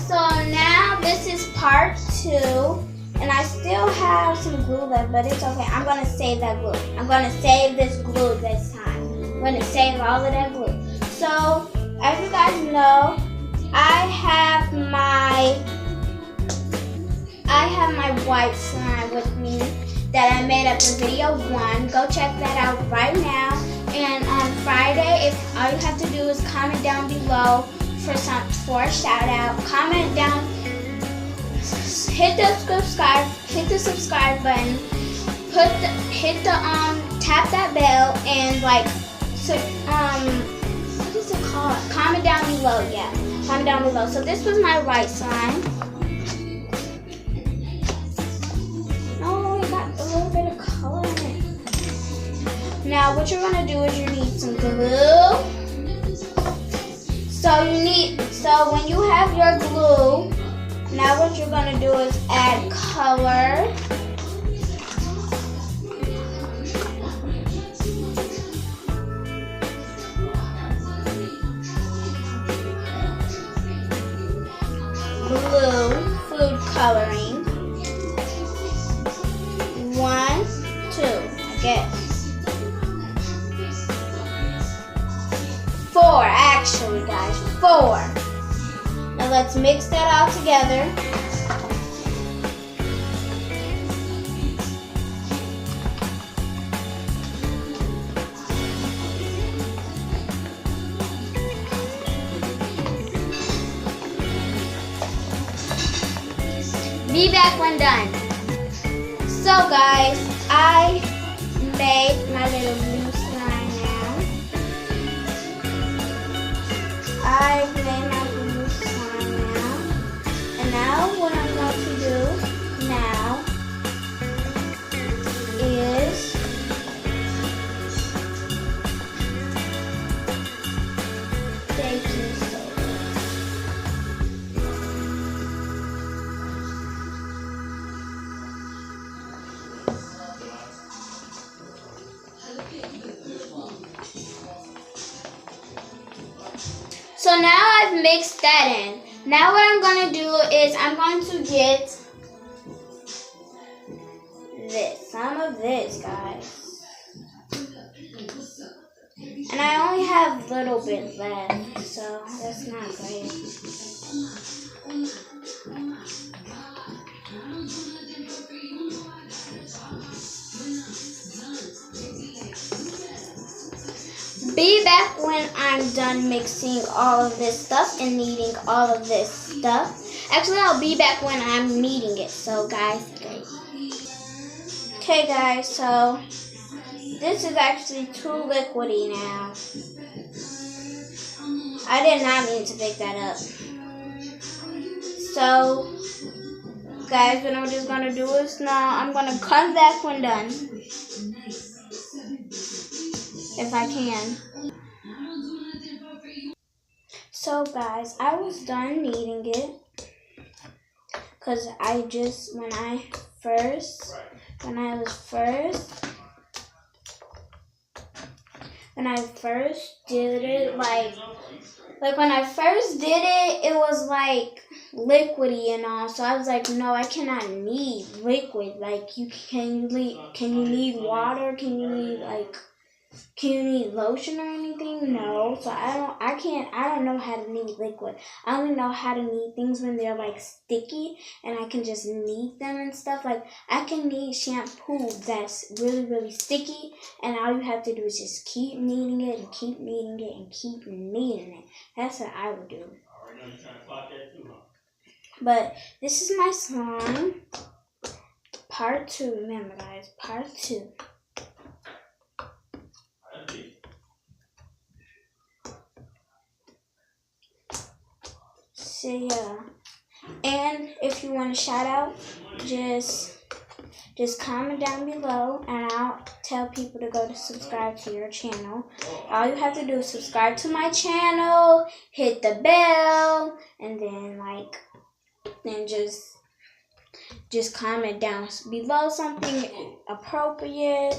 so now this is part 2, and I still have some glue left, but it's okay. I'm gonna save that glue. I'm gonna save this glue this time. I'm gonna save all of that glue. So, as you guys know, I have my white slime with me that I made up in video 1. Go check that out right now. And on Friday, all you have to do is comment down below for a shout out. Comment down, hit the subscribe button, tap that bell, and what is it called? Comment down below, yeah. Comment down below. So this was my white slime. Now what you're gonna do is you need some glue. So when you have your glue, now what you're gonna do is add color. Blue food coloring. 1, 2, I guess. 4, actually, guys, 4. Now let's mix that all together. Be back when done. So guys, I made my little blue slime now. I've made my blue slime now. And now what I'm going to do now is baking soda. So now I've mixed that in. Now what I'm going to do is I'm going to get some of this, guys. And I only have a little bit left, so that's not great. Be back when I'm done mixing all of this stuff and kneading all of this stuff. Actually, I'll be back when I'm kneading it. So, guys, great. Okay, guys, so this is actually too liquidy now. I did not mean to pick that up. So, guys, what I'm just going to do is now I'm going to come back when done. If I can. So guys, I was done kneading it. Cause when I first did it, like when I first did it, it was like liquidy and all. So I was like, no, I cannot knead liquid. Like can you knead water? Can you knead lotion or anything? No. So I don't know how to knead liquid. I only know how to knead things when they're like sticky and I can just knead them and stuff. Like I can knead shampoo that's really, really sticky, and all you have to do is just keep kneading it and keep kneading it and keep kneading it. That's what I would do. But this is my slime. Part 2, remember guys, part 2. So yeah, and if you want a shout out, just comment down below and I'll tell people to go to subscribe to your channel. All you have to do is subscribe to my channel, hit the bell, and then just comment down below something appropriate.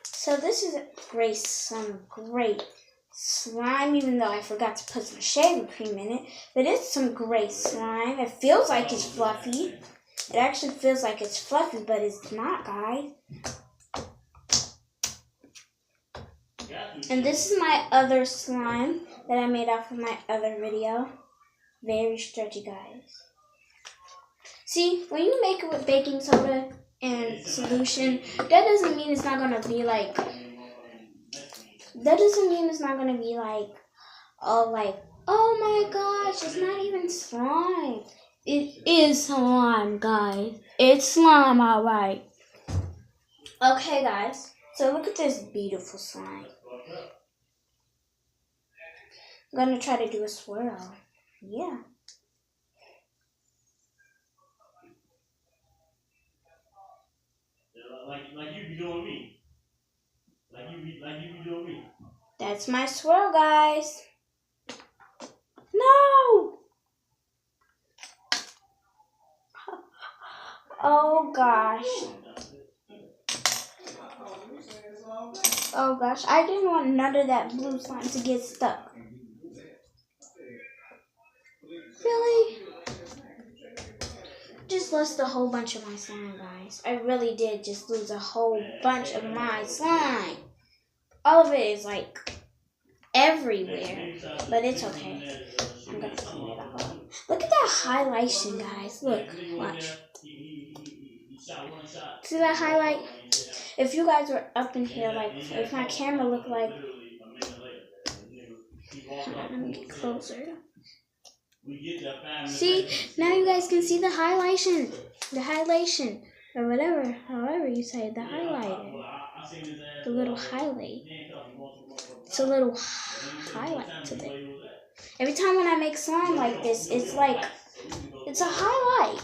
So this is some great slime, even though I forgot to put some shaving cream in it. But it's some great slime. It feels like it's fluffy. It actually feels like it's fluffy, but it's not, guys. And this is my other slime that I made off of my other video. Very stretchy, guys. See, when you make it with baking soda and solution, that doesn't mean it's not going to be like, oh my gosh, it's not even slime. It is slime, guys. It's slime, alright. Okay, guys. So look at this beautiful slime. I'm going to try to do a swirl. Yeah. Like you be doing me. Like you be doing me. That's my swirl, guys. No! Oh gosh. Oh gosh, I didn't want none of that blue slime to get stuck. Really? Just lost a whole bunch of my slime, guys. I really did just lose a whole bunch of my slime. All of it is like everywhere, but it's okay. I'm gonna clean it all up. Look at that highlighting, guys. Look, watch. See that highlight? If you guys were up in here, like, if my camera looked like, let me get closer. See, now you guys can see the highlighting, or whatever, however you say the highlighter, the little highlight. It's a little highlight to it. Every time when I make slime like this, it's like, it's a highlight.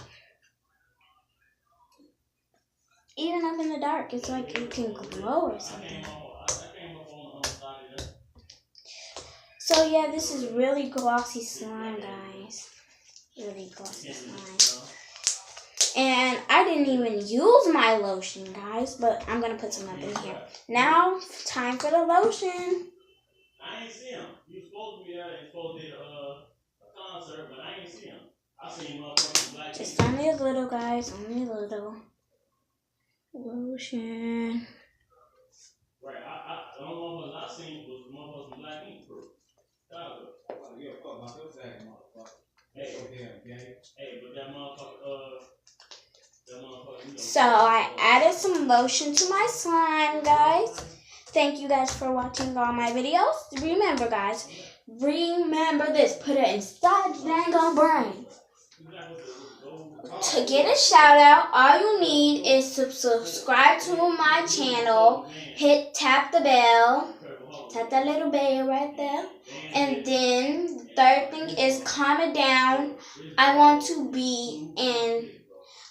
Even up in the dark, it's like you can glow or something. So yeah, this is really glossy slime, guys. Really glossy slime. And I didn't even use my lotion, guys, but I'm going to put some up in here. Now, time for the lotion. I ain't see him. You supposed to be there. You supposed to be a concert, but I ain't see him. I seen him up black. Just only a little, guys. Only a little. Lotion. Right. The only one I seen was the one from Black Ink Group. Hey, but that motherfucker, So I added some lotion to my slime, guys. Thank you guys for watching all my videos. Remember, guys, remember this. Put it inside your dang on brain. To get a shout out, all you need is to subscribe to my channel. Tap the bell. Tap that little bell right there. And then the third thing is comment down. I want to be in,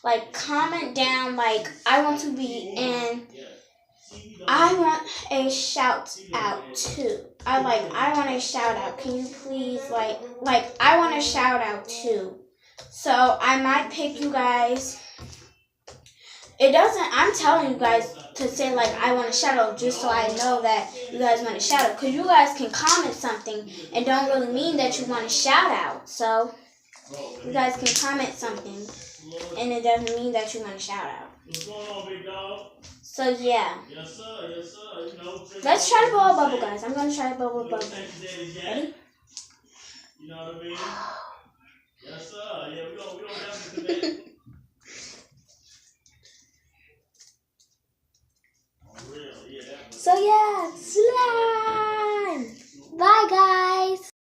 like, comment down, like, I want to be in, I want a shout out too. I want a shout out. Can you please, like, I want a shout out too. So I might pick you guys. It doesn't, I'm telling you guys to say, like, I want a shout out just so I know that you guys want a shout out. Because you guys can comment something and don't really mean that you want a shout out. So you guys can comment something and it doesn't mean that you want a shout out. what's going on, big dog? So yeah. Yes, sir. Yes, sir. You know, Let's try to blow a bubble, guys. I'm going to try to blow a bubble. Ready? You know what I mean? Yes, sir. Yeah, we don't definitely connect. So yeah, slime. Bye, guys.